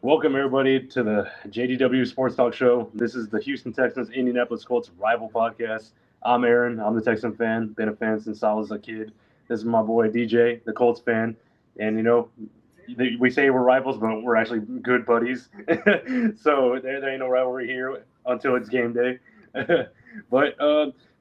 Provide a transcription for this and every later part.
Welcome everybody to the JDW Sports Talk Show. This is the Houston Texans Indianapolis Colts rival podcast. I'm Aaron. I'm the Texan fan. Been a fan since I was a kid. This is my boy DJ, the Colts fan. And we say we're rivals, but we're actually good buddies. So there ain't no rivalry here until it's game day. But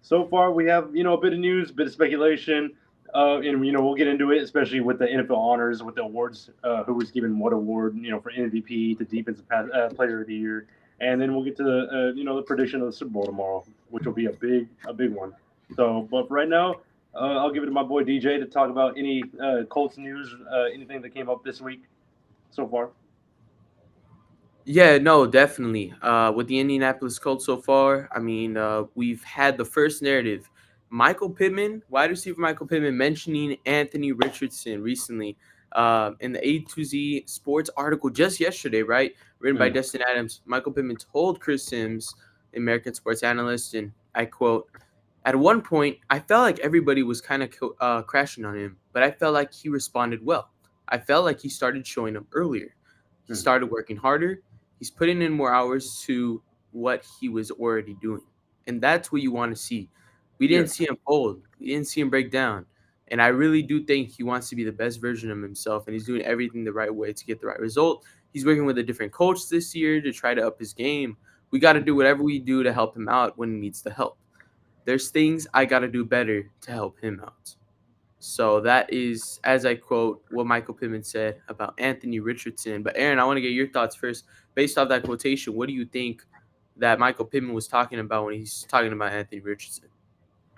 so far we have a bit of news, a bit of speculation. And we'll get into it, especially with the NFL honors, with the awards, who was given what award, for MVP, to defensive player of the year, and then we'll get to the prediction of the Super Bowl tomorrow, which will be a big one. So, but for right now, I'll give it to my boy DJ to talk about any Colts news, anything that came up this week so far. Yeah, no, definitely. With the Indianapolis Colts so far, we've had the first narrative. Michael Pittman, wide receiver Michael Pittman, mentioning Anthony Richardson recently in the A to Z Sports article just yesterday, right? Written by Mm. Dustin Adams. Michael Pittman told Chris Sims, the American sports analyst, and I quote, "At one point, I felt like everybody was kind of crashing on him, but I felt like he responded well. I felt like he started showing up earlier. He Mm. started working harder. He's putting in more hours to what he was already doing. And that's what you want to see. We Yeah. didn't see him fold. We didn't see him break down. And I really do think he wants to be the best version of himself, and he's doing everything the right way to get the right result. He's working with a different coach this year to try to up his game. We got to do whatever we do to help him out when he needs the help. There's things I got to do better to help him out." So that is, as I quote, what Michael Pittman said about Anthony Richardson. But Aaron, I want to get your thoughts first. Based off that quotation, what do you think that Michael Pittman was talking about when he's talking about Anthony Richardson?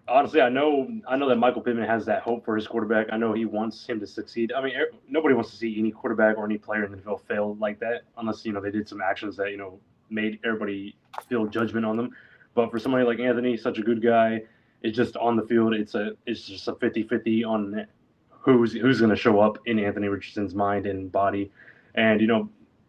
Honestly, I know that Michael Pittman has that hope for his quarterback. I know he wants him to succeed. I mean, nobody wants to see any quarterback or any player in the NFL fail like that, unless they did some actions that made everybody feel judgment on them. But for somebody like Anthony, such a good guy, it's just on the field. It's just a 50-50 on who's going to show up in Anthony Richardson's mind and body. And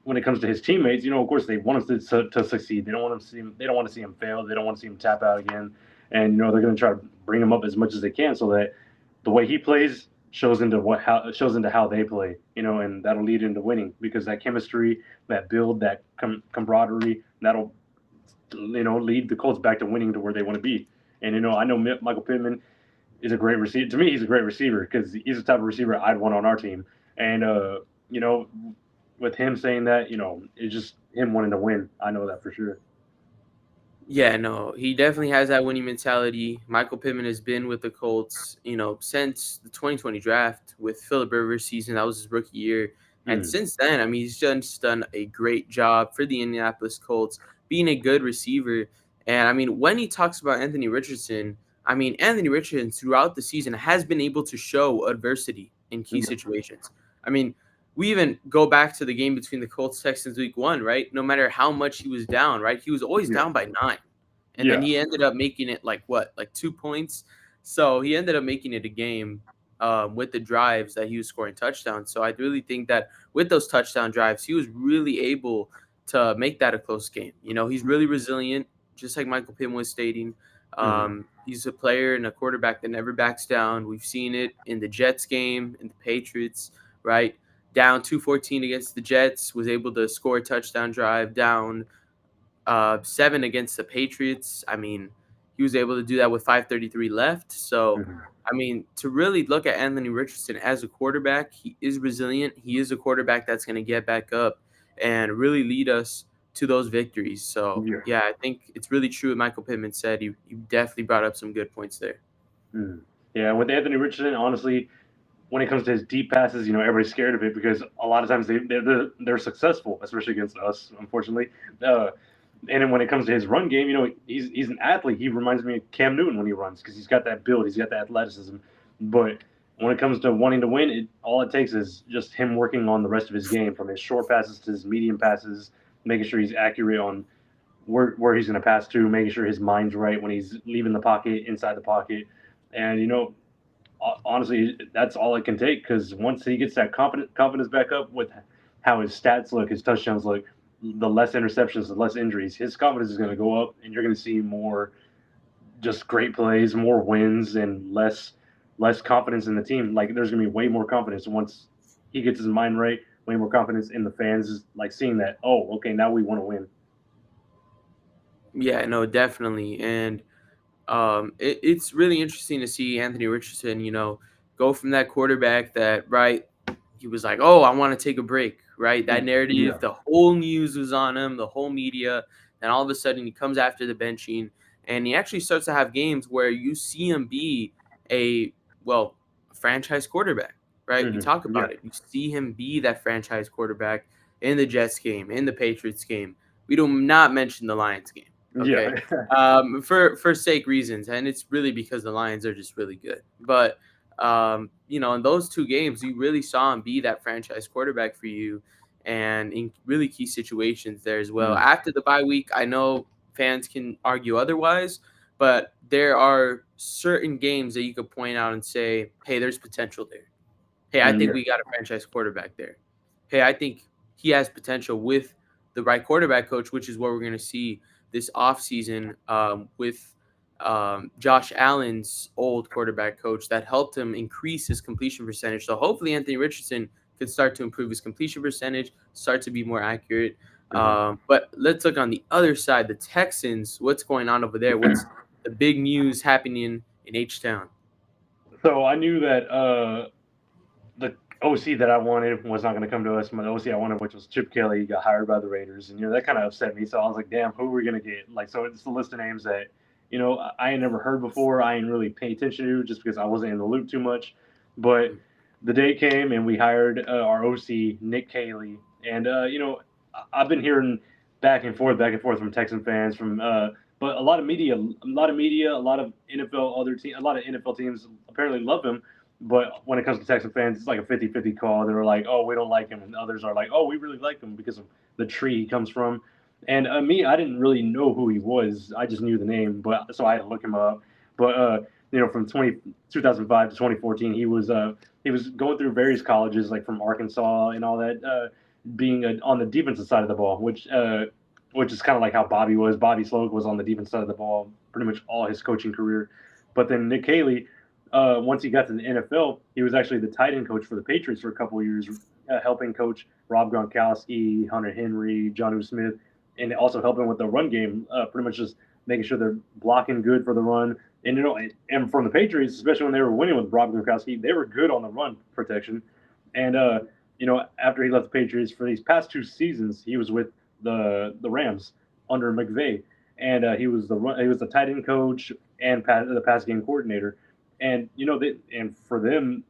when it comes to his teammates, of course they want us to succeed. They don't want to see him. They don't want to see him fail. They don't want to see him tap out again. And they're going to try to bring him up as much as they can, so that the way he plays shows into how they play. And that'll lead into winning, because that chemistry, that build, that camaraderie, that'll lead the Colts back to winning to where they want to be. And I know Michael Pittman is a great receiver. To me, he's a great receiver, because he's the type of receiver I'd want on our team. And you know, with him saying that, it's just him wanting to win. I know that for sure. Yeah, no, he definitely has that winning mentality. Michael Pittman has been with the Colts, since the 2020 draft with Philip Rivers' season. That was his rookie year. And Mm. since then, he's just done a great job for the Indianapolis Colts, being a good receiver. And when he talks about Anthony Richardson, Anthony Richardson throughout the season has been able to show adversity in key Yeah. situations. I mean, we even go back to the game between the Colts Texans week 1, right? No matter how much he was down, right? He was always Yeah. down by 9. And then Yeah. he ended up making it like what? Like 2 points. So he ended up making it a game with the drives that he was scoring touchdowns. So I really think that with those touchdown drives, he was really able to make that a close game. He's really resilient, just like Michael Pittman was stating. Mm. He's a player and a quarterback that never backs down. We've seen it in the Jets game, in the Patriots, right? Down 2-14 against the Jets, was able to score a touchdown drive. Down 7 against the Patriots. He was able to do that with 5:33 left. So, Mhm. to really look at Anthony Richardson as a quarterback, he is resilient. He is a quarterback that's going to get back up and really lead us to those victories. So, Yeah. yeah, I think it's really true what Michael Pittman said. He definitely brought up some good points there. Mm. Yeah. With Anthony Richardson, honestly, when it comes to his deep passes, everybody's scared of it, because a lot of times they're successful, especially against us, unfortunately. Uh, and then when it comes to his run game, he's an athlete. He reminds me of Cam Newton when he runs, because he's got that build, he's got that athleticism. But when it comes to wanting to win, all it takes is just him working on the rest of his game, from his short passes to his medium passes, making sure he's accurate on where he's going to pass to, making sure his mind's right when he's leaving the pocket, inside the pocket. And honestly, that's all it can take, because once he gets that confidence back up with how his stats look, his touchdowns look, the less interceptions, the less injuries, his confidence is going to go up, and you're going to see more just great plays, more wins, and less confidence in the team. Like, there's going to be way more confidence once he gets his mind right, way more confidence in the fans, is like seeing that, oh, okay, now we want to win. Yeah, no, definitely. And it's really interesting to see Anthony Richardson, go from that quarterback that, right, he was like, oh, I want to take a break, right? That narrative, Yeah. the whole news was on him, the whole media. And all of a sudden he comes after the benching and he actually starts to have games where you see him be a, well, a franchise quarterback, right? We talk Yeah. about it. You see him be that franchise quarterback in the Jets game, in the Patriots game. We do not mention the Lions game, Yeah. okay? For sake reasons, and it's really because the Lions are just really good. But in those two games, you really saw him be that franchise quarterback for you, and in really key situations there as well. Mhm. After the bye week, I know fans can argue otherwise, but there are certain games that you could point out and say, "Hey, there's potential there. Hey, I think Yeah. we got a franchise quarterback there. Hey, I think he has potential with the right quarterback coach, which is what we're going to see this offseason with Josh Allen's old quarterback coach that helped him increase his completion percentage. So hopefully Anthony Richardson could start to improve his completion percentage, start to be more accurate. Mhm. But let's look on the other side, the Texans. What's going on over there? What's the big news happening in H-Town? So I knew that the OC that I wanted was not going to come to us. My OC I wanted, which was Chip Kelly, got hired by the Raiders, and that kind of upset me. So I was like, "Damn, who are we going to get?" Like, so it's a list of names that I ain't never heard before. I ain't really pay attention to just because I wasn't in the loop too much. But the day came and we hired our OC Nick Caley, and I've been hearing back and forth from Texan fans, from but a lot of media, a lot of NFL a lot of NFL teams apparently love him. But when it comes to Texan fans, it's like a 50-50 call. They're like, oh, we don't like him. And others are like, oh, we really like him because of the tree he comes from. And me, I didn't really know who he was. I just knew the name, but so I had to look him up. But from 2005 to 2014, he was going through various colleges, like from Arkansas and all that, being on the defensive side of the ball, which is kind of like how Bobby was. Bobby Sloak was on the defense side of the ball pretty much all his coaching career. But then Nick Haley, once he got to the NFL, he was actually the tight end coach for the Patriots for a couple of years, helping coach Rob Gronkowski, Hunter Henry, Jonnu Smith, and also helping with the run game, pretty much just making sure they're blocking good for the run. And and from the Patriots, especially when they were winning with Rob Gronkowski, they were good on the run protection. And after he left the Patriots for these past two seasons, he was with the Rams under McVay, and he was the tight end coach and the pass game coordinator. And and for them,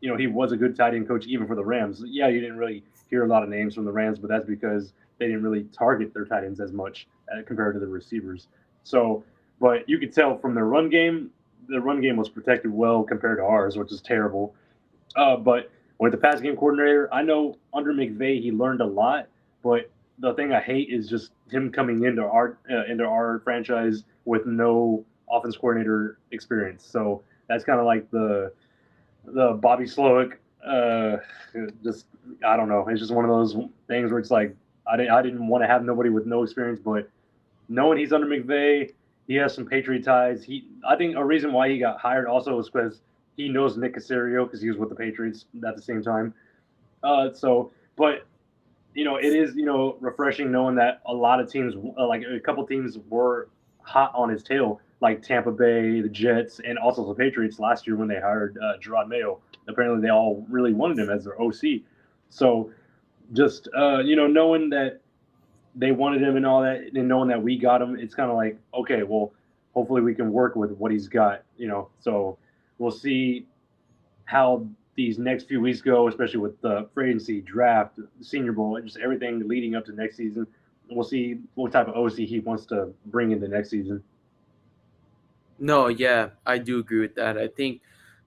he was a good tight end coach even for the Rams. Yeah, you didn't really hear a lot of names from the Rams, but that's because they didn't really target their tight ends as much compared to the receivers. So, but you could tell from their run game, the run game was protected well compared to ours, which is terrible. But with the pass game coordinator, I know under McVay he learned a lot, but the thing I hate is just him coming into our franchise with no offense coordinator experience. So that's kind of like the Bobby Slowick. Just I don't know. It's just one of those things where it's like I didn't want to have nobody with no experience, but knowing he's under McVay, he has some Patriot ties. I think a reason why he got hired also was because he knows Nick Caserio because he was with the Patriots at the same time. But it is refreshing knowing that a lot of teams, like a couple teams, were hot on his tail, like Tampa Bay, the Jets, and also the Patriots last year when they hired Gerard Mayo. Apparently, they all really wanted him as their OC. So just knowing that they wanted him and all that, and knowing that we got him, it's kind of like, okay, well, hopefully we can work with what he's got. So we'll see how these next few weeks go, especially with the free agency, draft, Senior Bowl, and just everything leading up to next season. We'll see what type of OC he wants to bring into next season. No, yeah, I do agree with that. I think,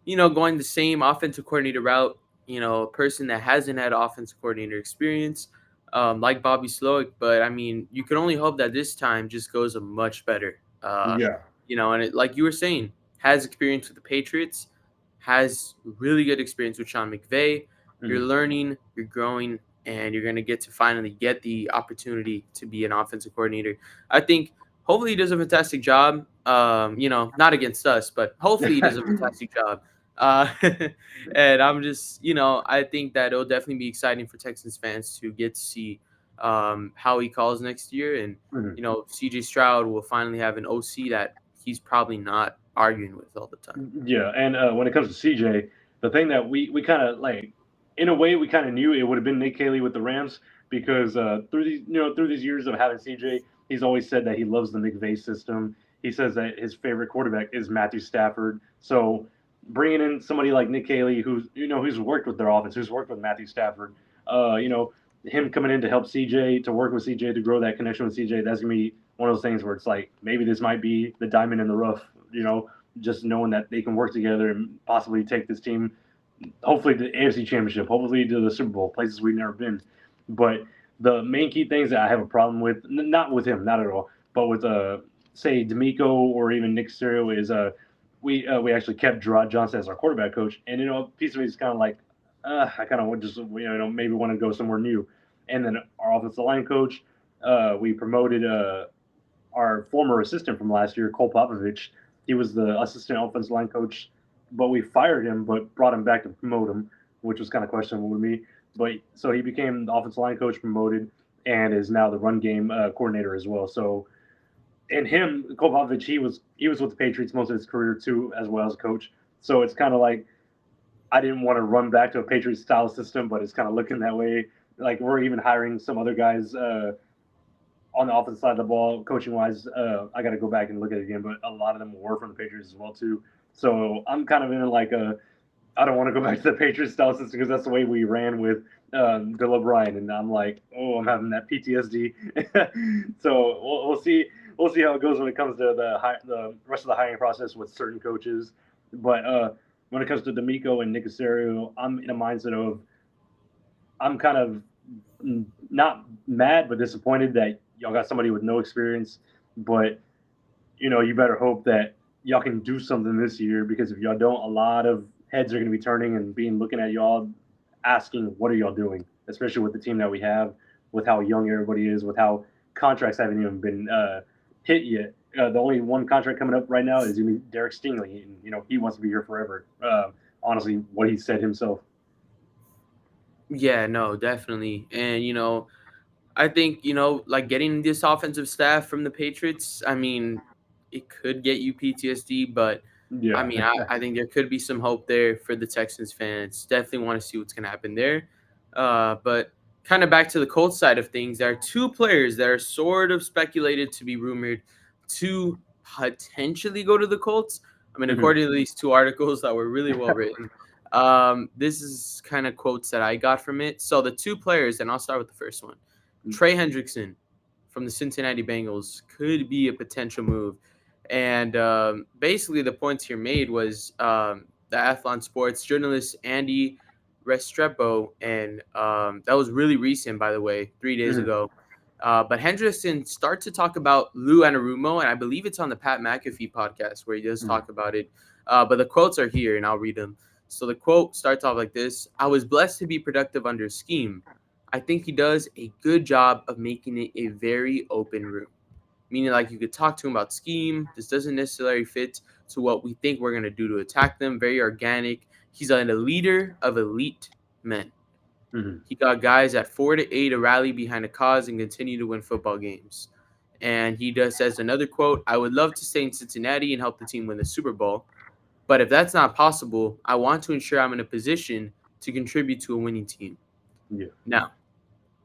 going the same offensive coordinator route, a person that hasn't had offensive coordinator experience, like Bobby Slowick, but I mean, you can only hope that this time just goes a much better. Yeah. And like you were saying, has experience with the Patriots, has really good experience with Sean McVay. You're Mm-hmm. learning, you're growing, and you're going to get to finally get the opportunity to be an offensive coordinator. I think hopefully he does a fantastic job. Not against us, but hopefully he does a fantastic job Uh, and I'm just, I think that it'll definitely be exciting for Texans fans to get to see how he calls next year. And, Mhm. CJ Stroud will finally have an OC that he's probably not arguing with all the time. Yeah, and when it comes to CJ, the thing that we kind of like, in a way, we kind of knew it would have been Nick Haley with the Rams because through these years of having CJ, he's always said that he loves the McVay system. He says that his favorite quarterback is Matthew Stafford. So bringing in somebody like Nick Haley, who's worked with their offense, who's worked with Matthew Stafford, him coming in to help CJ, to work with CJ, to grow that connection with CJ, that's gonna be one of those things where it's like maybe this might be the diamond in the rough, just knowing that they can work together and possibly take this team, hopefully to the AFC Championship, hopefully to the Super Bowl, places we've never been. But the main key things that I have a problem with, not with him, not at all, but with say D'Amico or even Nick Caserio is we actually kept Gerard Johnson as our quarterback coach, and a piece of me is kind of like I kind of just maybe want to go somewhere new. And then our offensive line coach, we promoted our former assistant from last year, Cole Popovich. He was the assistant offensive line coach, but we fired him, but brought him back to promote him, which was kind of questionable with me. But so he became the offensive line coach, promoted, and is now the run game coordinator as well. So, and him, Cole Popovich, he was with the Patriots most of his career too, as well as a coach. So it's kind of like I didn't want to run back to a Patriots style system, but it's kind of looking that way. Like we're even hiring some other guys on the offensive side of the ball, coaching wise. I got to go back and look at it again, but a lot of them were from the Patriots as well too. So I'm kind of in like I don't want to go back to the Patriots style system because that's the way we ran with Bill O'Brien, and I'm like, oh, I'm having that PTSD. So we'll see. We'll see how it goes when it comes to the rest of the hiring process with certain coaches. But when it comes to D'Amico and Nick Caserio, I'm in a mindset of I'm kind of not mad but disappointed that y'all got somebody with no experience. But you better hope that y'all can do something this year because if y'all don't, a lot of heads are going to be turning and being looking at y'all, asking what are y'all doing, especially with the team that we have, with how young everybody is, with how contracts haven't even been hit yet. The only one contract coming up right now is going to be Derek Stingley, and he wants to be here forever. Honestly, what he said himself. Yeah, no, definitely. And, I think, like getting this offensive staff from the Patriots, I mean, it could get you PTSD, but I Yeah. mean, I think there could be some hope there for the Texans fans. Definitely want to see what's going to happen there. But kind of back to the Colts side of things, there are two players that are sort of speculated to be rumored to potentially go to the Colts. I mean, Mhm. according to these two articles that were really well written, this is kind of quotes that I got from it. So the two players, and I'll start with the first one. Trey Hendrickson from the Cincinnati Bengals could be a potential move. And basically, the points here made was the Athlon Sports journalist Andy Restrepo, and that was really recent, by the way, 3 days Mhm. ago. But Hendrickson starts to talk about Lou Anarumo, and I believe it's on the Pat McAfee podcast where he does Mhm. talk about it. But the quotes are here, and I'll read them. So the quote starts off like this: "I was blessed to be productive under scheme. I think he does a good job of making it a very open room." Meaning, like, you could talk to him about scheme. This doesn't necessarily fit to what we think we're going to do to attack them. Very organic. He's a leader of elite men. Mhm. He got guys at 4 to 8 to rally behind a cause and continue to win football games. And he does says another quote: "I would love to stay in Cincinnati and help the team win the Super Bowl. But if that's not possible, I want to ensure I'm in a position to contribute to a winning team." Yeah. Now,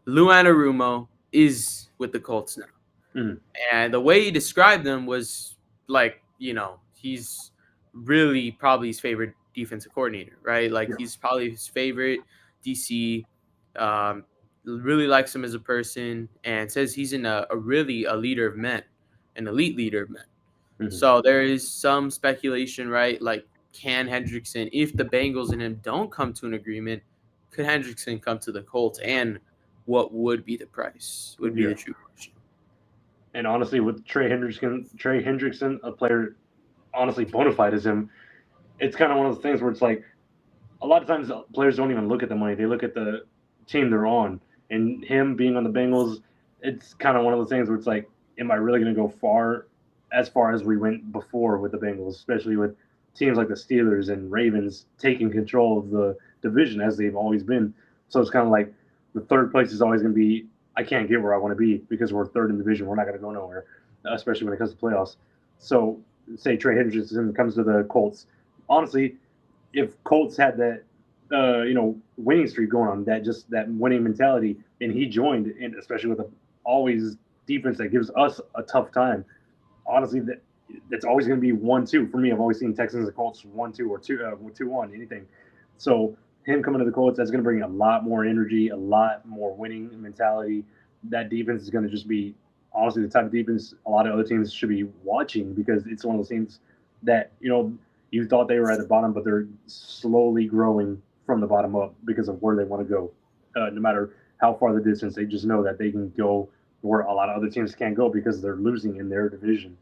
Lou Anarumo is with the Colts now. Mhm. And the way he described them was like, he's really probably his favorite defensive coordinator, right? Like Yeah. he's probably his favorite DC. Um, really likes him as a person and says he's a really a leader of men, an elite leader of men. Mhm. So there is some speculation, right? Like, can Hendrickson, if the Bengals and him don't come to an agreement, could Hendrickson come to the Colts? And what would be the price? Would be Yeah. the true question. And honestly, with Trey Hendrickson, a player honestly bona fide as him, it's kind of one of those things where it's like a lot of times players don't even look at the money; they look at the team they're on. And him being on the Bengals, it's kind of one of those things where it's like, am I really going to go far as we went before with the Bengals, especially with teams like the Steelers and Ravens taking control of the division as they've always been. So it's kind of like the third place is always going to be, I can't get where I want to be because we're third in the division. We're not going to go nowhere, especially when it comes to playoffs. So say Trey Hendrickson comes to the Colts. Honestly, if Colts had that winning streak going on, that winning mentality, and he joined, and especially with a always defense that gives us a tough time. Honestly, that's always going to be 1-2 for me. I've always seen Texans and Colts 1-2 or 2-1, anything. So him coming to the Colts, that's going to bring a lot more energy, a lot more winning mentality. That defense is going to just be honestly the type of defense a lot of other teams should be watching because it's one of those teams that you thought they were at the bottom, but they're slowly growing from the bottom up because of where they want to go. No matter how far the distance, they just know that they can go where a lot of other teams can't go because they're losing in their division.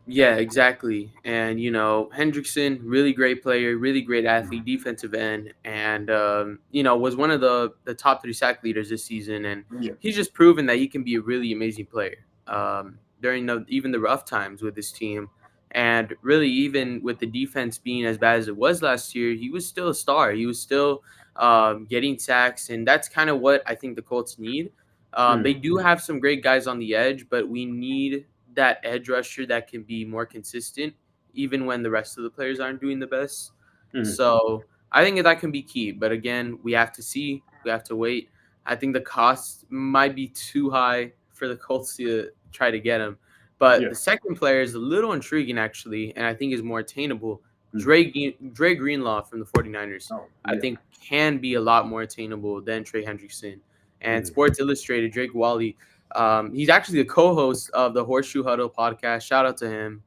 Yeah, exactly. And, Hendrickson, really great player, really great athlete, defensive end, and, was one of the top 3 sack leaders this season. And Yeah. he's just proven that he can be a really amazing player during even the rough times with his team. And really, even with the defense being as bad as it was last year, he was still a star. He was still getting sacks. And that's kind of what I think the Colts need. They do have some great guys on the edge, but we need that edge rusher that can be more consistent even when the rest of the players aren't doing the best. So I think that can be key. But again, we have to see. We have to wait. I think the cost might be too high for the Colts to try to get him. But the second player is a little intriguing, actually, and I think is more attainable. Dre Greenlaw from the 49ers, I think, can be a lot more attainable than Trey Hendrickson. And Sports Illustrated, Drake Wally, he's actually the co-host of the Horseshoe Huddle podcast. Shout out to him.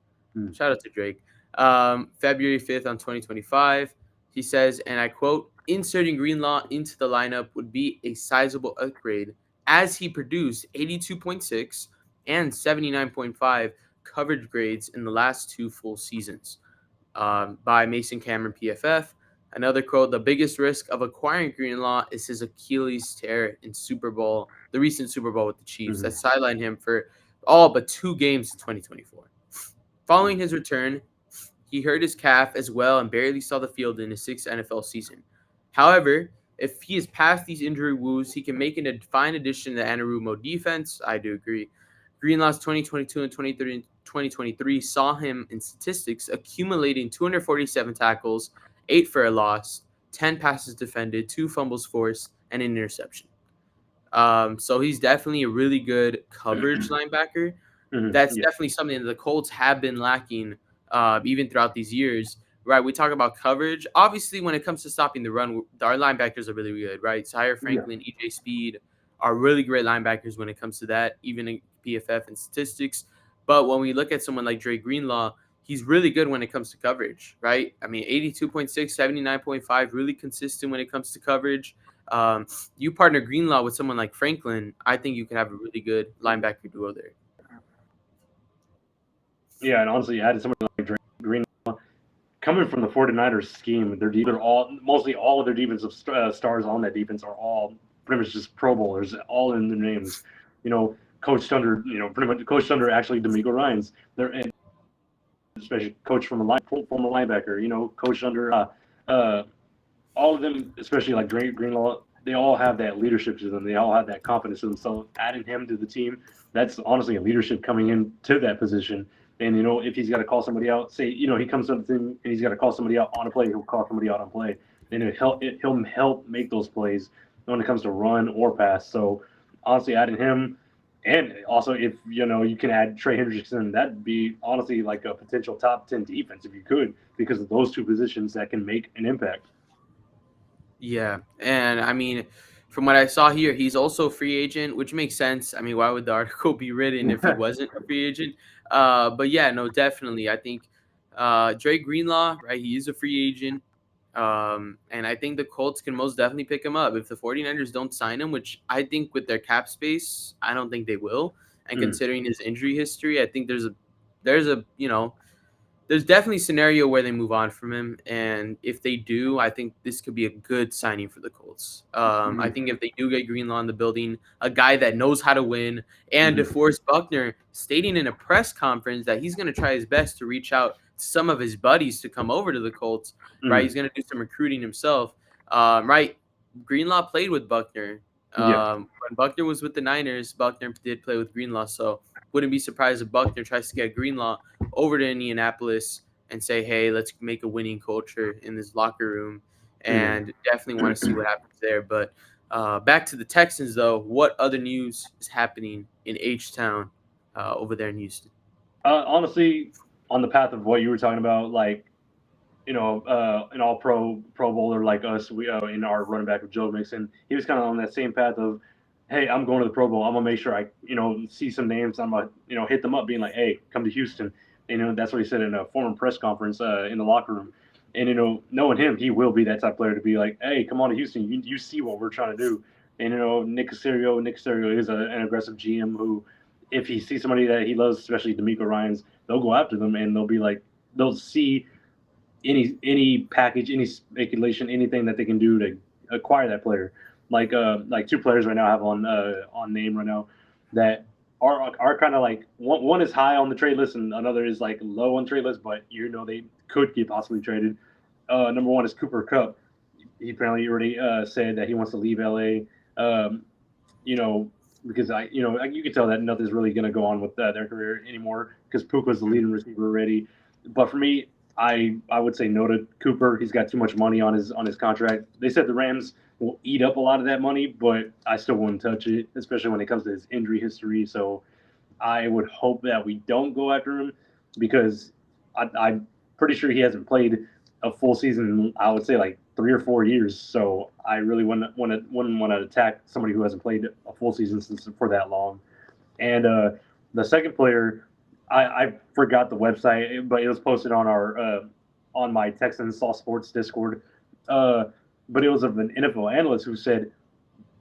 Shout out to Drake. February 5th on 2025, he says, and I quote, inserting Greenlaw into the lineup would be a sizable upgrade as he produced 82.6 and 79.5 coverage grades in the last 2 full seasons. By Mason Cameron PFF. Another quote, the biggest risk of acquiring Greenlaw is his Achilles tear in the recent Super Bowl with the Chiefs that sidelined him for all but 2 games in 2024. Following his return, he hurt his calf as well and barely saw the field in his 6th NFL season. However, if he is past these injury woes, he can make a fine addition to the Anarumo defense. I do agree. Greenlaw's 2022 and 2023 saw him in statistics accumulating 247 tackles, 8 for a loss, 10 passes defended, 2 fumbles forced, and an interception. So he's definitely a really good coverage linebacker. That's definitely something that the Colts have been lacking even throughout these years. Right, we talk about coverage. Obviously, when it comes to stopping the run, our linebackers are really good, right? Tyre Franklin, EJ Speed are really great linebackers when it comes to that, even in PFF and statistics. But when we look at someone like Dre Greenlaw, he's really good when it comes to coverage, right? I mean, 82.6, 79.5, really consistent when it comes to coverage. You partner Greenlaw with someone like Franklin, I think you can have a really good linebacker duo there. Yeah, and honestly, you added someone like Dre Greenlaw. Coming from the 49ers scheme, mostly all of their defensive stars on that defense are all pretty much just Pro Bowlers, all in their names. Coached under, pretty much coached under actually D'Amico Ryans. They're especially coached from a former linebacker. Coached under all of them, especially like Greenlaw. They all have that leadership to them. They all have that confidence in themselves. Adding him to the team, that's honestly a leadership coming into that position. And, if he's got to call somebody out, say, he comes to the team and he's got to call somebody out on a play, he'll call somebody out on play. And he'll help make those plays when it comes to run or pass. So, honestly, adding him, and also if, you can add Trey Hendrickson, that'd be honestly like a potential top 10 defense if you could, because of those 2 positions that can make an impact. Yeah, and I mean, from what I saw here, he's also a free agent, which makes sense. I mean, why would the article be written if he wasn't a free agent? But yeah, no, definitely. I think Dre Greenlaw, right, he is a free agent. And I think the Colts can most definitely pick him up. If the 49ers don't sign him, which I think with their cap space, I don't think they will. And considering his injury history, I think there's definitely a scenario where they move on from him. And if they do, I think this could be a good signing for the Colts. I think if they do get Greenlaw in the building, a guy that knows how to win, and DeForest Buckner stating in a press conference that he's going to try his best to reach out some of his buddies to come over to the Colts, right? He's going to do some recruiting himself, right? Greenlaw played with Buckner. Yeah. When Buckner was with the Niners, Buckner did play with Greenlaw, so wouldn't be surprised if Buckner tries to get Greenlaw over to Indianapolis and say, hey, let's make a winning culture in this locker room, and definitely want to see what happens there. But back to the Texans, though, what other news is happening in H-Town over there in Houston? Honestly, on the path of what you were talking about, like, an all pro bowler like us, we in our running back with Joe Mixon, he was kind of on that same path of, hey, I'm going to the Pro Bowl. I'm gonna make sure I, see some names. I'm gonna, hit them up, being like, hey, come to Houston. That's what he said in a former press conference in the locker room. And knowing him, he will be that type of player to be like, hey, come on to Houston. You see what we're trying to do. And Nick Caserio is an aggressive GM who, if he sees somebody that he loves, especially D'Amico Ryans, they'll go after them and they'll be like, they'll see any package, any speculation, anything that they can do to acquire that player. Like two players right now I have on name right now that are kind of like, one is high on the trade list and another is like low on trade list, but they could get possibly traded. Number one is Cooper Kupp. He apparently already said that he wants to leave LA. Because you can tell that nothing's really going to go on with their career anymore because Puka's the leading receiver already. But for me, I would say no to Cooper. He's got too much money on his contract. They said the Rams will eat up a lot of that money, but I still wouldn't touch it, especially when it comes to his injury history. So I would hope that we don't go after him because I'm pretty sure he hasn't played a full season in, I would say, like 3 or 4 years. So I really wouldn't want to attack somebody who hasn't played a full season for that long. And the second player, I forgot the website, but it was posted on our on my Texans Saw Sports Discord. But it was of an NFL analyst who said,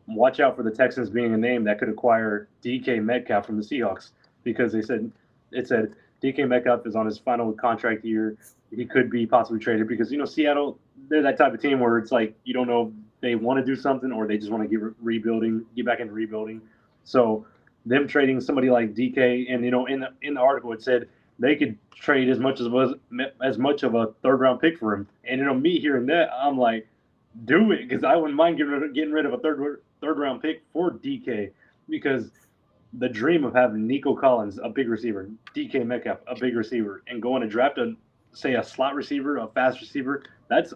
watch out for the Texans being a name that could acquire DK Metcalf from the Seahawks, because it said DK Metcalf is on his final contract year. He could be possibly traded because Seattle, they're that type of team where it's like you don't know if they want to do something or they just want to get back into rebuilding. So them trading somebody like DK, and in the article it said they could trade as much of a third round pick for him. And me hearing that, I'm like, do it, because I wouldn't mind getting rid of a third round pick for DK, because the dream of having Nico Collins, a big receiver, DK Metcalf, a big receiver, and going to draft a slot receiver, a fast receiver, that's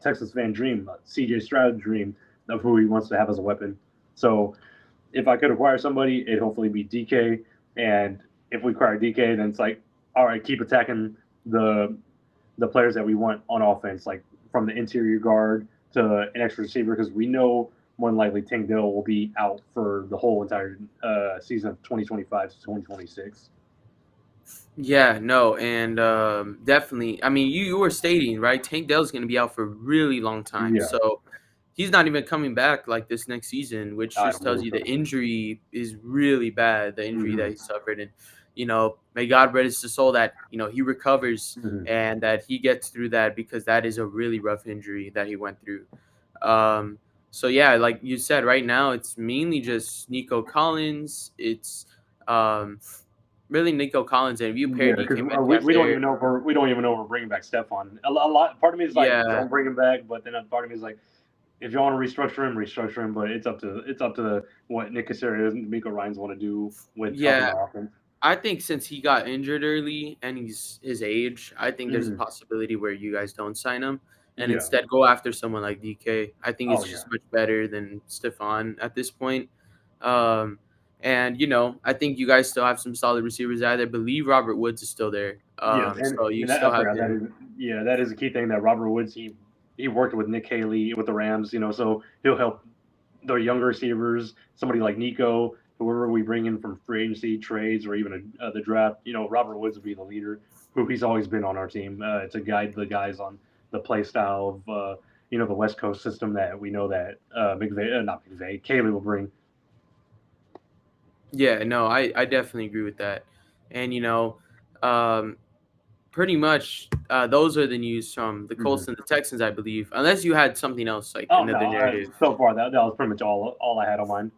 Texas fan dream, CJ Stroud dream of who he wants to have as a weapon. So if I could acquire somebody, it'd hopefully be DK. And if we acquire DK, then it's like, all right, keep attacking the players that we want on offense, like from the interior guard to an extra receiver, because we know more than likely Thankyou will be out for the whole entire season of 2025 to 2026. Yeah, no, and definitely. I mean, you were stating, right? Tank Dell's going to be out for a really long time, Yeah. so he's not even coming back like this next season, which I just don't tells believe you so. the injury is really bad. The injury that he suffered, and may God rest his soul that he recovers and that he gets through that, because that is a really rough injury that he went through. So yeah, like you said, right now it's mainly just Nico Collins. It's really Nico Collins, and if you pair Yeah, because DK Metcalf we don't there, even know if we're bringing back Stephon. A lot. Part of me is like, yeah, don't bring him back, but then a part of me is like, if you want to restructure him. But it's up to what Nick Caserio and D'Amico Ryans want to do with helping yeah. the offense. I think since he got injured early and he's his age, I think there's a possibility where you guys don't sign him and Yeah. instead go after someone like DK. I think Oh it's yeah. just much better than Stephon at this point. Um, and I think you guys still have some solid receivers out there. I believe Robert Woods is still there. Yes, So you and still I have forgot him. that is a key thing, that Robert Woods, he worked with Nick Haley with the Rams, so he'll help the younger receivers, somebody like Nico, whoever we bring in from free agency, trades, or even the draft. Robert Woods will be the leader, who he's always been on our team, to guide the guys on the play style of the West Coast system that we know that not McVay, Haley will bring. Yeah, no, I definitely agree with that. And um, pretty much those are the news from the Colts and the Texans, I believe. Unless you had something else, like Oh another no, narrative. so far that was pretty much all I had on mine.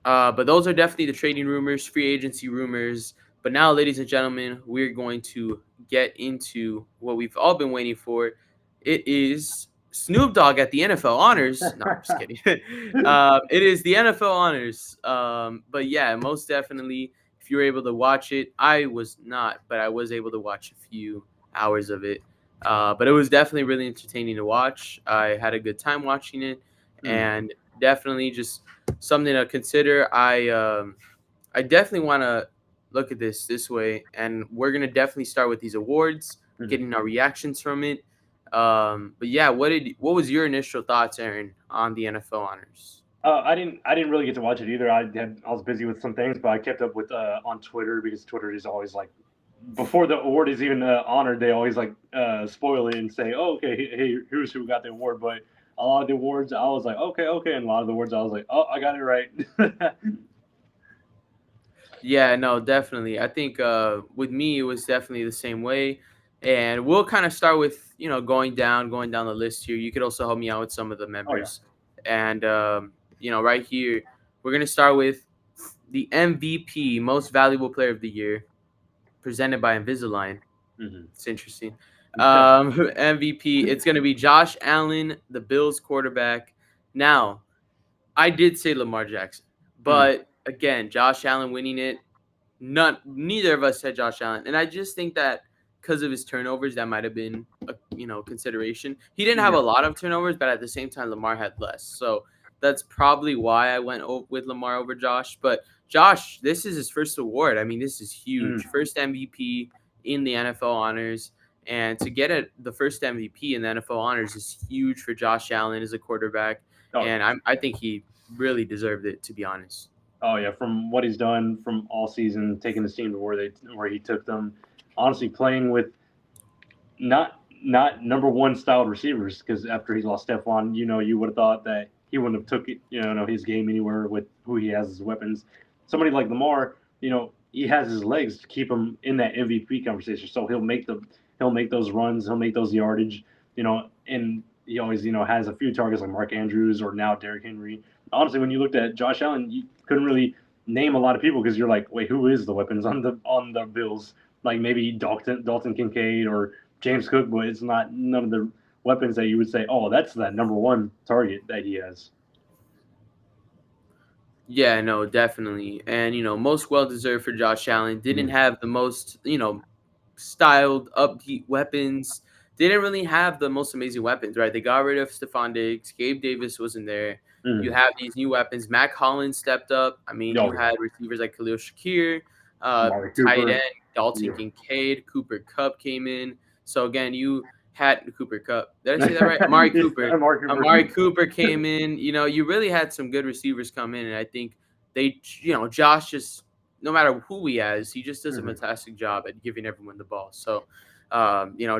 But those are definitely the trading rumors, free agency rumors. But now, ladies and gentlemen, we're going to get into what we've all been waiting for. It is Snoop Dogg at the NFL Honors. No, I'm just kidding. It is the NFL Honors. But yeah, most definitely, if you were able to watch it, I was not, but I was able to watch a few hours of it. But it was definitely really entertaining to watch. I had a good time watching it, and definitely just something to consider. I definitely want to look at this way, and we're gonna definitely start with these awards, getting our reactions from it. But yeah, what was your initial thoughts, Aaron, on the NFL honors? I didn't really get to watch it either. I was busy with some things, but I kept up with on Twitter because Twitter is always like before the award is even honored, they always like spoil it and say, "Oh, okay, hey, here's who got the award." But a lot of the awards, I was like, "Okay, okay," and a lot of the awards, I was like, "Oh, I got it right." Yeah, no, definitely. I think with me, it was definitely the same way. And we'll kind of start with, going down the list here. You could also help me out with some of the Oh yeah. members. And, right here, we're going to start with the MVP, Most Valuable Player of the Year, presented by Invisalign. Hmm. It's interesting. MVP, it's going to be Josh Allen, the Bills quarterback. Now, I did say Lamar Jackson, but again, Josh Allen winning it, neither of us said Josh Allen, and I just think that because of his turnovers, that might have been a consideration. He didn't have a Yeah. lot of turnovers, but at the same time, Lamar had less, so that's probably why I went with Lamar over Josh. But Josh, this is his first award. I mean, this is huge, first MVP in the NFL honors. And to get the first MVP in the NFL honors is huge for Josh Allen as a quarterback, Oh yeah. and I think he really deserved it, to be honest. Oh yeah, from what he's done from all season, taking his team to where he took them, honestly playing with not number one styled receivers because after he lost Stephon, you would have thought that he wouldn't have took it, his game anywhere with who he has as weapons. Somebody like Lamar, he has his legs to keep him in that MVP conversation. So he'll make those runs, he'll make those yardage, and he always has a few targets like Mark Andrews or now Derrick Henry. Honestly, when you looked at Josh Allen, you couldn't really name a lot of people because you're like, wait, who is the weapons on the Bills? Like maybe Dalton Kincaid or James Cook, but it's not none of the weapons that you would say, oh, that's that number one target that he has. Yeah, no, definitely. And, most well deserved for Josh Allen. Didn't have the most, styled, upbeat weapons. Didn't really have the most amazing weapons, right? They got rid of Stephon Diggs. Gabe Davis wasn't there. You Mm-hmm. have these new weapons. Mac Hollins stepped up. I mean, Oh you yeah, had receivers like Khalil Shakir, Amari tight Cooper. end, Dalton Yeah. Kincaid, Cooper Cup came in. So, again, you had Cooper Cup. Did I say that right? Amari Cooper. Amari Cooper. Amari Cooper came in. You really had some good receivers come in, and I think Josh just, no matter who he has, he just does a Mm-hmm. fantastic job at giving everyone the ball. So,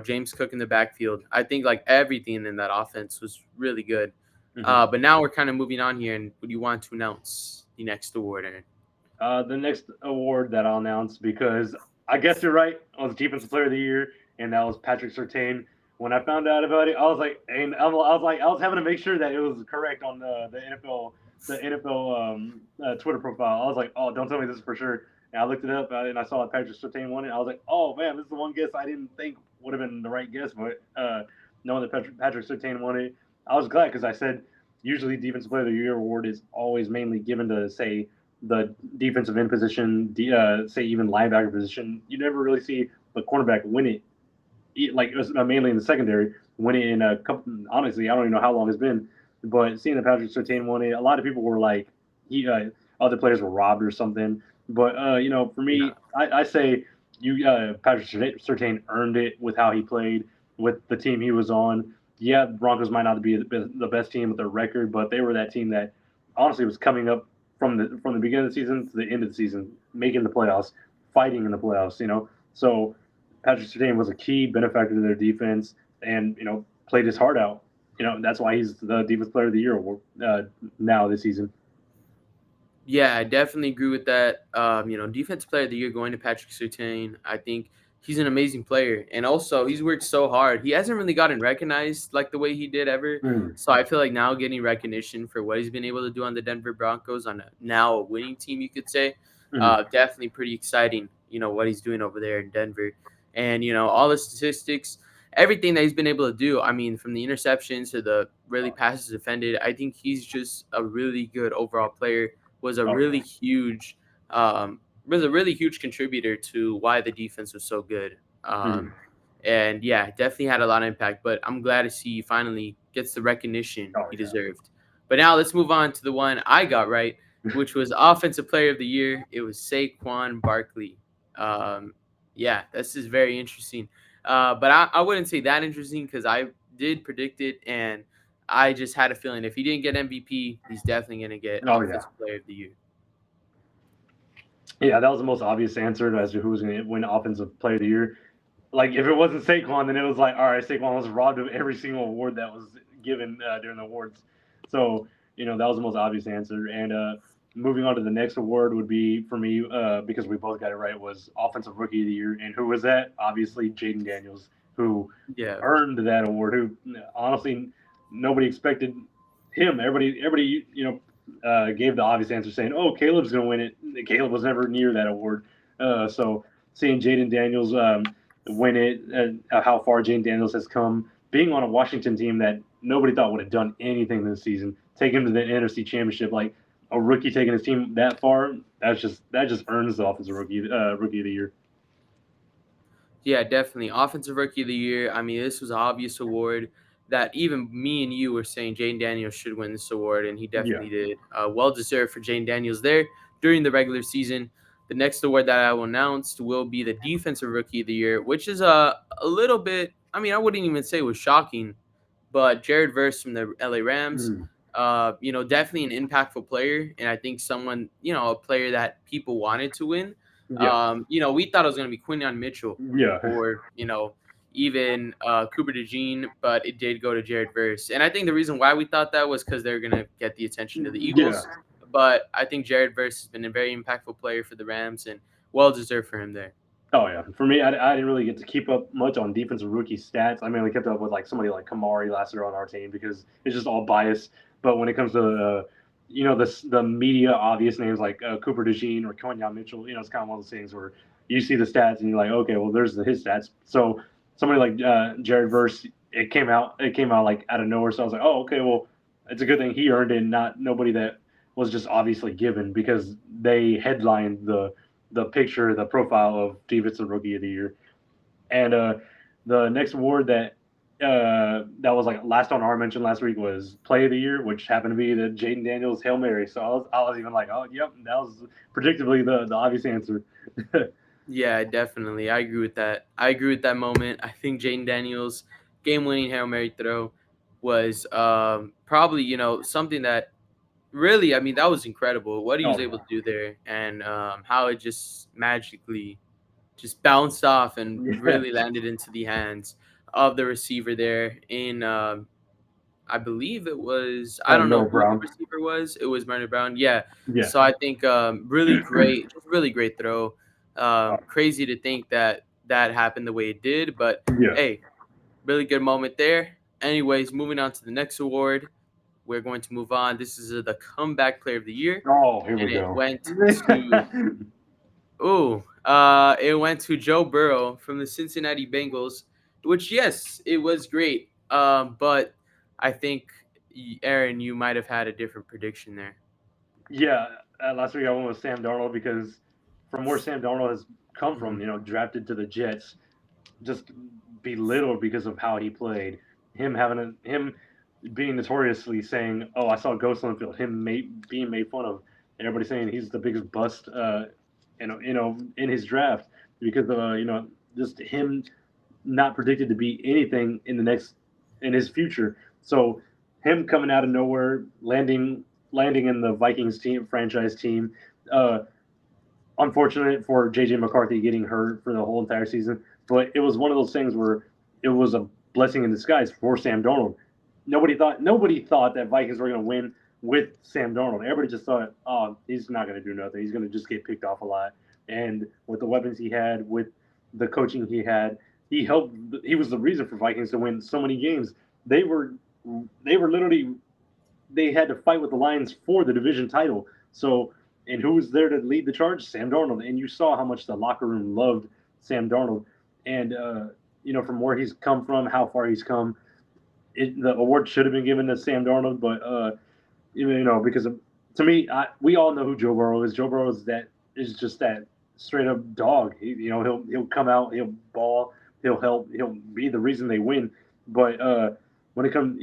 James Cook in the backfield, I think like everything in that offense was really good. Mm-hmm. But now we're kind of moving on here, and would you want to announce the next award, Aaron? The next award that I'll announce because I guess you're right. I was Defensive Player of the Year, and that was Patrick Surtain. When I found out about it, I was like, I was having to make sure that it was correct on the NFL Twitter profile. I was like, oh, don't tell me this is for sure. And I looked it up and I saw that Patrick Surtain won it. I was like, oh man, this is the one guess I didn't think would have been the right guess, but knowing that Patrick Surtain won it, I was glad because I said usually Defensive Player of the Year award is always mainly given to say the defensive end position, say even linebacker position. You never really see the cornerback win it. Like it was mainly in the secondary, win it in a couple. Honestly, I don't even know how long it's been, but seeing that Patrick Surtain won it, a lot of people were like, other players were robbed or something. But for me, I say Patrick Surtain earned it with how he played with the team he was on. Yeah, the Broncos might not be the best team with their record, but they were that team that honestly was coming up from the beginning of the season to the end of the season, making the playoffs, fighting in the playoffs. So Patrick Surtain was a key benefactor to their defense, and played his heart out. That's why he's the Defense Player of the Year now this season. Yeah, I definitely agree with that. Defensive player of the year going to Patrick Surtain. I think he's an amazing player, and also he's worked so hard. He hasn't really gotten recognized like the way he did ever. Mm. So I feel like now getting recognition for what he's been able to do on the Denver Broncos on now a winning team, you could say, Mm. definitely pretty exciting. what he's doing over there in Denver. And, all the statistics, everything that he's been able to do. I mean, from the interceptions to the really passes defended, I think he's just a really good overall player. Was a Oh really yeah. huge, was a really huge contributor to why the defense was so good. Mhm. And yeah, definitely had a lot of impact. But I'm glad to see he finally gets the recognition Oh he yeah. deserved. But now let's move on to the one I got right, which was Offensive Player of the Year. It was Saquon Barkley. Um, yeah, this is very interesting. But I wouldn't say that interesting because I did predict it, and I just had a feeling if he didn't get MVP, he's definitely going to get Oh yeah. Offensive Player of the Year. Yeah, that was the most obvious answer as to who was going to win Offensive Player of the Year. Like if it wasn't Saquon, then it was like, all right, Saquon was robbed of every single award that was given during the awards. So that was the most obvious answer. And moving on to the next award would be for me because we both got it right was Offensive Rookie of the Year. And who was that? Obviously, Jaden Daniels, who Yeah. earned that award. Who honestly nobody expected him. Everybody gave the obvious answer saying, "Oh, Caleb's going to win it." Caleb was never near that award. So seeing Jaden Daniels win it, how far Jaden Daniels has come, being on a Washington team that nobody thought would have done anything this season, take him to the NFC Championship, like a rookie taking his team that far, that just earns the offensive rookie of the year. Yeah, definitely. Offensive Rookie of the Year. I mean, this was an obvious award that even me and you were saying Jane Daniels should win this award, and he Yeah. definitely did. Well deserved for Jane Daniels there during the regular season. The next award that I will announce will be the Defensive Rookie of the Year, which is a little bit, I mean, I wouldn't even say it was shocking, but Jared Verse from the LA Rams, Mm. definitely an impactful player, and I think someone, a player that people wanted to win. Yeah. We thought it was going to be Quinyon Mitchell Yeah. or even Cooper DeJean, but it did go to Jared Verse. And I think the reason why we thought that was because they're going to get the attention of the Yeah. Eagles. But I think Jared Verse has been a very impactful player for the Rams and well deserved for him there. Oh yeah, for me, I didn't really get to keep up much on defensive rookie stats. I mainly kept up with like somebody like Kamari last year on our team because it's just all bias. But when it comes to the media obvious names like Cooper DeJean or Quinyon Mitchell, it's kind of one of those things where you see the stats and you're like, okay, well there's his stats. So somebody like Jared Verse, it came out like out of nowhere. So I was like, oh okay, well it's a good thing he earned it, not nobody that was just obviously given because they headlined the picture, the profile of defensive rookie of the year. And the next award that was like last on our mention last week was play of the year, which happened to be the Jaden Daniels Hail Mary. So I was even like, oh yep, that was predictably the obvious answer. Yeah, definitely. I agree with that. I agree with that moment. I think Jaden Daniels' game-winning Hail Mary throw was probably, something that really, I mean, that was incredible what he was Oh able to do there and how it just magically just bounced off and yeah, really landed into the hands of the receiver there in I believe it was I don't know Miller who the Brown. receiver was. It was Murray Brown. Yeah. Yeah. So I think really great throw. Oh, Crazy to think that that happened the way it did, but yeah. hey, really good moment there. Anyways, moving on to the next award, we're going to move on. This is the comeback player of the year, Oh, here and we go. it went to Joe Burrow from the Cincinnati Bengals, which yes, it was great. But I think Aaron, you might have had a different prediction there. Yeah, last week I went with Sam Darnold because from where Sam Darnold has come from, Mhm. drafted to the Jets, just belittled because of how he played. Him being notoriously saying, "Oh, I saw Ghost on the field." Being made fun of, and everybody saying he's the biggest bust, in his draft because of just him not predicted to be anything in his future. So him coming out of nowhere, landing in the Vikings team franchise team. Uh, Unfortunate for JJ McCarthy getting hurt for the whole entire season, but it was one of those things where it was a blessing in disguise for Sam Darnold. Nobody thought that Vikings were going to win with Sam Darnold. Everybody just thought, oh, he's not going to do nothing. He's going to just get picked off a lot. And with the weapons he had, with the coaching he had, he helped. He was the reason for Vikings to win so many games. They were literally they had to fight with the Lions for the division title. So And who was there to lead the charge? Sam Darnold. And you saw how much the locker room loved Sam Darnold. And, from where he's come from, how far he's come, the award should have been given to Sam Darnold. But, because to me, we all know who Joe Burrow is. Joe Burrow is just that straight up dog. He'll come out, he'll ball, he'll help, he'll be the reason they win. But when it comes,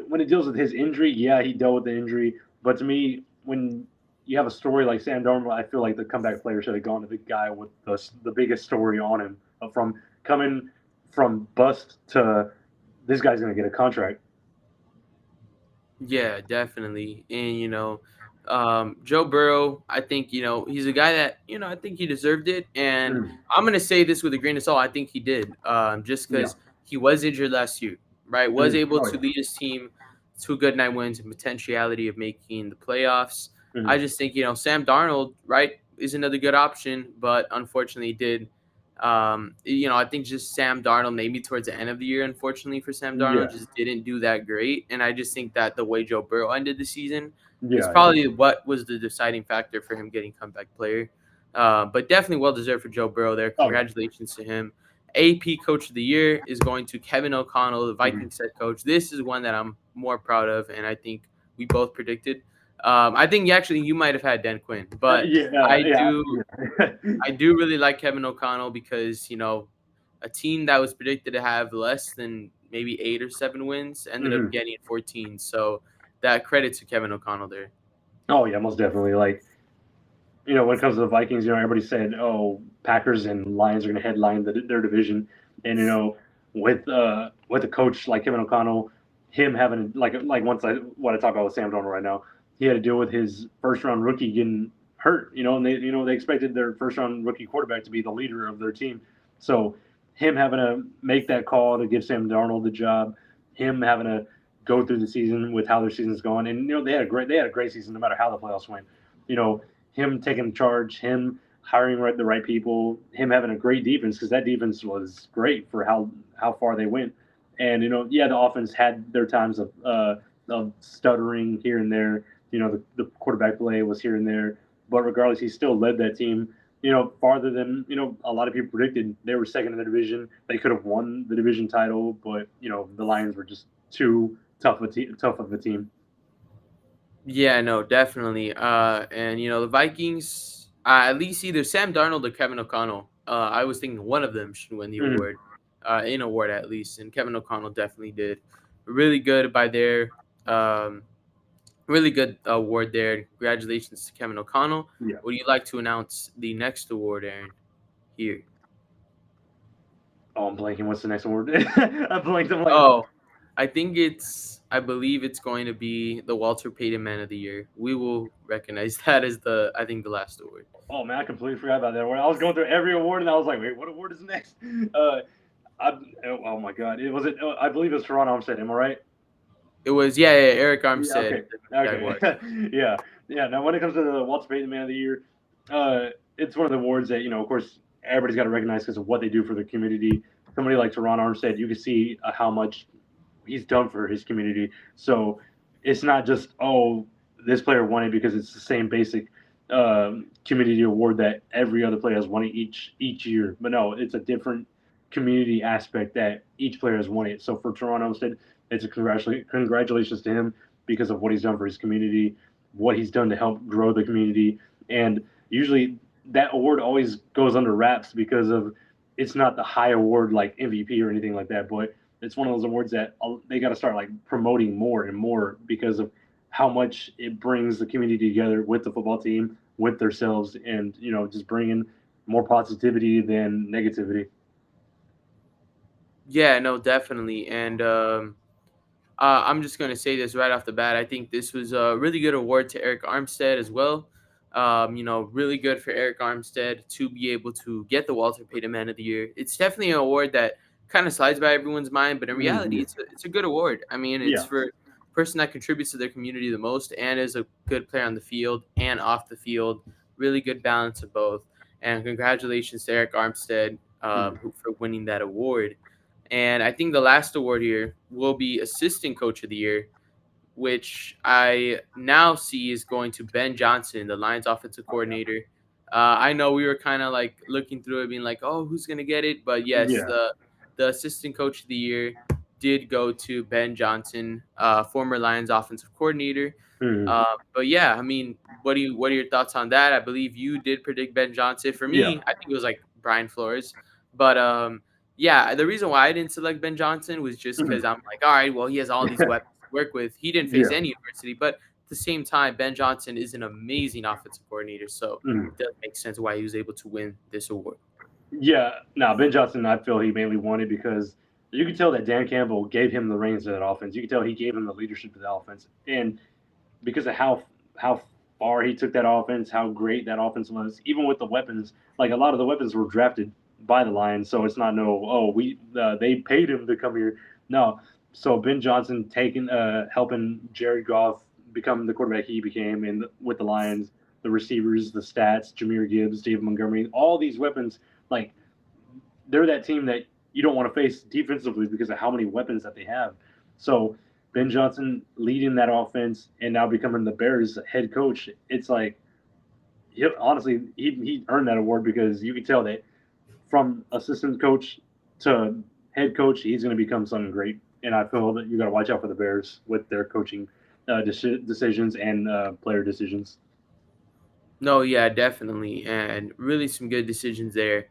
when it deals with his injury, yeah, he dealt with the injury. But to me, when you have a story like Sam Darnold, I feel like the comeback player should have gone to the guy with the biggest story on him, from coming from bust to this guy's going to get a contract. Yeah, definitely. And Joe Burrow, I think he's a guy that I think he deserved it. And Mm, I'm gonna say this with a grain of salt. I think he did, just yeah. because he was injured last year, right? Was Mm, able oh, to lead his team to good 9 wins and potentiality of making the playoffs. yeah. I Mm, just think Sam Darnold, right, is another good option, but unfortunately did. I think just Sam Darnold, maybe towards the end of the year, unfortunately for Sam Darnold, yeah. just didn't do that great. And I just think that the way Joe Burrow ended the season is Yeah. probably what was the deciding factor for him getting comeback player. But definitely well deserved for Joe Burrow there. Oh, yeah. Congratulations to him. AP Coach of the Year is going to Kevin O'Connell, the Mhm. Vikings head coach. This is one that I'm more proud of, and I think we both predicted. I think you might have had Dan Quinn, but Yeah, I yeah, do yeah. I do really like Kevin O'Connell because, a team that was predicted to have less than maybe 8 or 7 wins ended up Mhm. getting 14. So that credit to Kevin O'Connell there. Oh yeah, most definitely. Like, when it comes to the Vikings, everybody said, "Oh, Packers and Lions are going to headline their division," and with a coach like Kevin O'Connell, him having like once what I talk about with Sam Darnold right now, he had to deal with his first round rookie getting hurt. And they expected their first round rookie quarterback to be the leader of their team, so him having to make that call to give Sam Darnold the job, him having to go through the season with how their season's going, and they had a great season no matter how the playoffs went. You know, him taking charge, him hiring the right people, him having a great defense because that defense was great for how far they went. And yeah, the offense had their times of stuttering here and there. The quarterback play was here and there, but regardless, he still led that team. Farther than a lot of people predicted. They were second in the division. They could have won the division title, but the Lions were just too tough of a team. Yeah, no, definitely. And the Vikings, at least either Sam Darnold or Kevin O'Connell. I was thinking one of them should win the Mhm. award, in award at least, and Kevin O'Connell definitely did really good by their really good award there. Congratulations to Kevin O'Connell. Yeah. Would you like to announce the next award, Aaron? Here. Oh, I'm blanking. What's the next award? I blanked. I'm like, Oh, I believe it's going to be the Walter Payton Man of the Year. We will recognize that as I think the last award. oh man, I completely forgot about that award. I was going through every award and I was like, wait, what award is next? Uh, oh my god, it was it. I believe it was Toronto Armstead. Am I right? It was, yeah, Eric Yeah. Armstead. Okay. That Okay. was. Yeah. Yeah. Now, when it comes to the Walter Payton Man of the Year, it's one of the awards that of course, everybody's got to recognize because of what they do for the community. Somebody like Toronto Armstead, you can see how much he's done for his community. So it's not just this player won it because it's the same basic community award that every other player has won it each year. But no, it's a different community aspect that each player has won it. So for Toronto Armstead, it's a congratulations to him because of what he's done for his community, what he's done to help grow the community, and usually that award always goes under wraps because of it's not the high award like MVP or anything like that, but it's one of those awards that they got to start like promoting more and more because of how much it brings the community together with the football team, with themselves, and just bringing more positivity than negativity. Yeah, no, definitely. And I'm just going to say this right off the bat. I think this was a really good award to Eric Armstead as well. Really good for Eric Armstead to be able to get the Walter Payton Man of the Year. It's definitely an award that kind of slides by everyone's mind, but in reality, Mm-hmm. it's a good award. I mean, it's Yeah. for a person that contributes to their community the most and is a good player on the field and off the field. Really good balance of both. And congratulations to Eric Armstead, Mm-hmm. for winning that award. And I think the last award here will be Assistant Coach of the Year, which I now see is going to Ben Johnson, the Lions offensive Oh yeah. coordinator. I know we were kind of like looking through it, being like, "Oh, who's gonna get it?" But yes, Yeah. the assistant coach of the year did go to Ben Johnson, former Lions offensive coordinator. Mhm. But yeah, I mean, what are your thoughts on that? I believe you did predict Ben Johnson. For Yeah. me, I think it was like Brian Flores. But yeah, the reason why I didn't select Ben Johnson was just because Mhm. I'm like, all right, well, he has all these weapons to work with. He didn't face Yeah. any adversity, but at the same time, Ben Johnson is an amazing offensive coordinator, so Mhm. it does make sense why he was able to win this award. Yeah, no, Ben Johnson, I feel he mainly won it because you could tell that Dan Campbell gave him the reins to that offense. You could tell he gave him the leadership to the offense, and because of how far he took that offense, how great that offense was, even with the weapons, like a lot of the weapons were drafted by the Lions, so it's not no we they paid him to come here. No, so Ben Johnson taking helping Jared Goff become the quarterback he became, and with the Lions, the receivers, the stats, Jameer Gibbs, David Montgomery, all these weapons, like they're that team that you don't want to face defensively because of how many weapons that they have. So Ben Johnson leading that offense and now becoming the Bears head coach, it's like honestly he earned that award because you can tell that from assistant coach to head coach, he's going to become something great. And I feel that you got to watch out for the Bears with their coaching decisions and player decisions. No, yeah, definitely, and really some good decisions there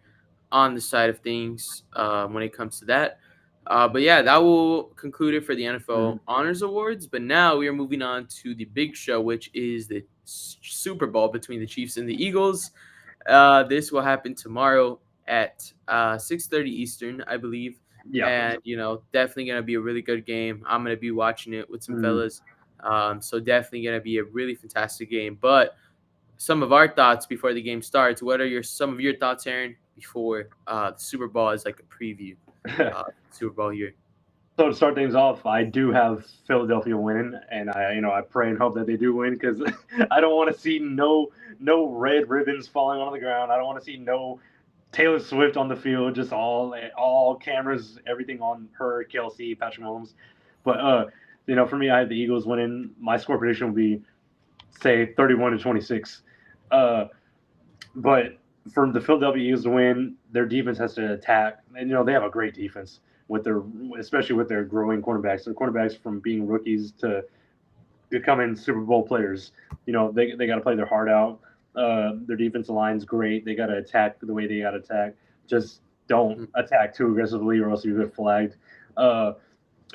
on the side of things when it comes to that. But yeah, that will conclude it for the Mm-hmm. NFL Honors Awards. But now we are moving on to the big show, which is the Super Bowl between the Chiefs and the Eagles. This will happen tomorrow at 6:30 Eastern, I believe, Yeah. and definitely gonna be a really good game. I'm gonna be watching it with some Mm-hmm. fellas, so definitely gonna be a really fantastic game. But some of our thoughts before the game starts. What are some of your thoughts, Aaron, before the Super Bowl is like a preview? Super Bowl year. So to start things off, I do have Philadelphia winning, and I pray and hope that they do win because I don't want to see no red ribbons falling on the ground. I don't want to see no Taylor Swift on the field, just all cameras, everything on her, Kelsey, Patrick Mahomes. But for me, I have the Eagles winning. My score prediction will be say 31-26. Uh, but for the Philadelphia Eagles to win, their defense has to attack, and they have a great defense with their, especially with their growing cornerbacks. Their cornerbacks from being rookies to becoming Super Bowl players. They got to play their heart out. Their defensive line's great. They got to attack the way they got to attack. Just don't Mhm. attack too aggressively, or else you get flagged. Uh,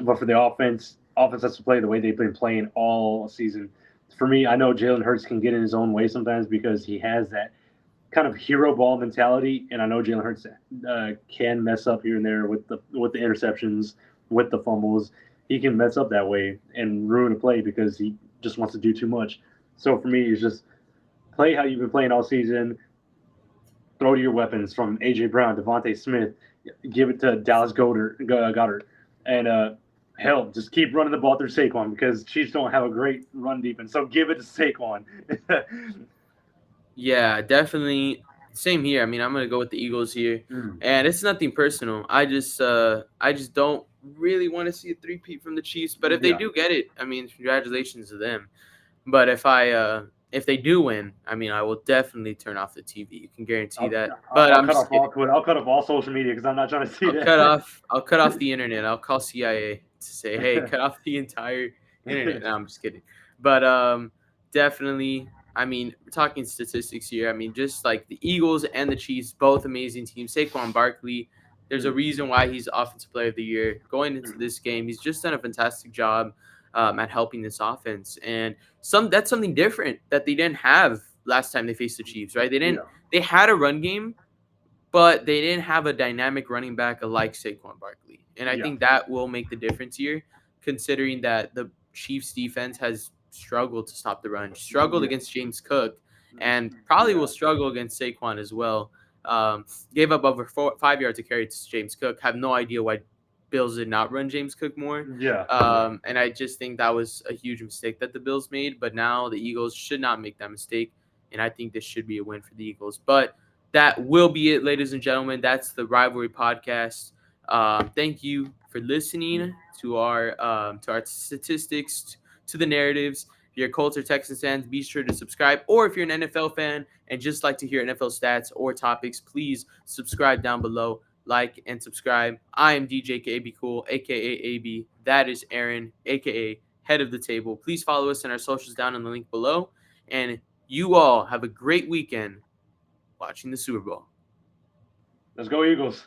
but for the offense has to play the way they've been playing all season. For me, I know Jalen Hurts can get in his own way sometimes because he has that kind of hero ball mentality, and I know Jalen Hurts can mess up here and there with the interceptions, with the fumbles. He can mess up that way and ruin a play because he just wants to do too much. So for me, it's just play how you've been playing all season. Throw to your weapons from AJ Brown, Devontae Smith. Give it to Dallas Goddard, and hell, just keep running the ball through Saquon because Chiefs don't have a great run defense. So give it to Saquon. Yeah, definitely. Same here. I mean, I'm gonna go with the Eagles here, Mm, and it's nothing personal. I just don't really want to see a three-peat from the Chiefs. But if they yeah. do get it, I mean, congratulations to them. But if they do win, I mean, I will definitely turn off the TV. You can guarantee I'll, that. I'll, But I'll I'm cut just off all kidding. Twitter. I'll cut off all social media because I'm not trying to see I'll cut that. off. I'll cut off the internet. I'll call CIA to say, "Hey, cut off the entire internet." No, I'm just kidding. But definitely. I mean, we're talking statistics here. I mean, just like the Eagles and the Chiefs, both amazing teams. Saquon Barkley, there's a reason why he's Offensive Player of the Year. Going into this game, he's just done a fantastic job at helping this offense, and that's something different that they didn't have last time they faced the Chiefs. Right? They didn't. Yeah, They had a run game, but they didn't have a dynamic running back like Saquon Barkley. And I yeah, think that will make the difference here, considering that the Chiefs defense has struggled to stop the run, struggled yeah, against James Cook, and probably will yeah, struggle against Saquon as well. Gave up over 5 yards to carry to James Cook. Have no idea why Bills did not run James Cook more. yeah. And I just think that was a huge mistake that the Bills made. But now the Eagles should not make that mistake. And I think this should be a win for the Eagles. But that will be it, ladies and gentlemen. That's the Rivalry Podcast. Thank you for listening to our statistics, to the narratives. If you're a Colts or Texans fans, be sure to subscribe. Or if you're an NFL fan and just like to hear NFL stats or topics, please subscribe down below. Like and subscribe. I am DJ KB Cool, aka AB. That is Aaron, aka Head of the Table. Please follow us in our socials down in the link below. And you all have a great weekend watching the Super Bowl. Let's go, Eagles.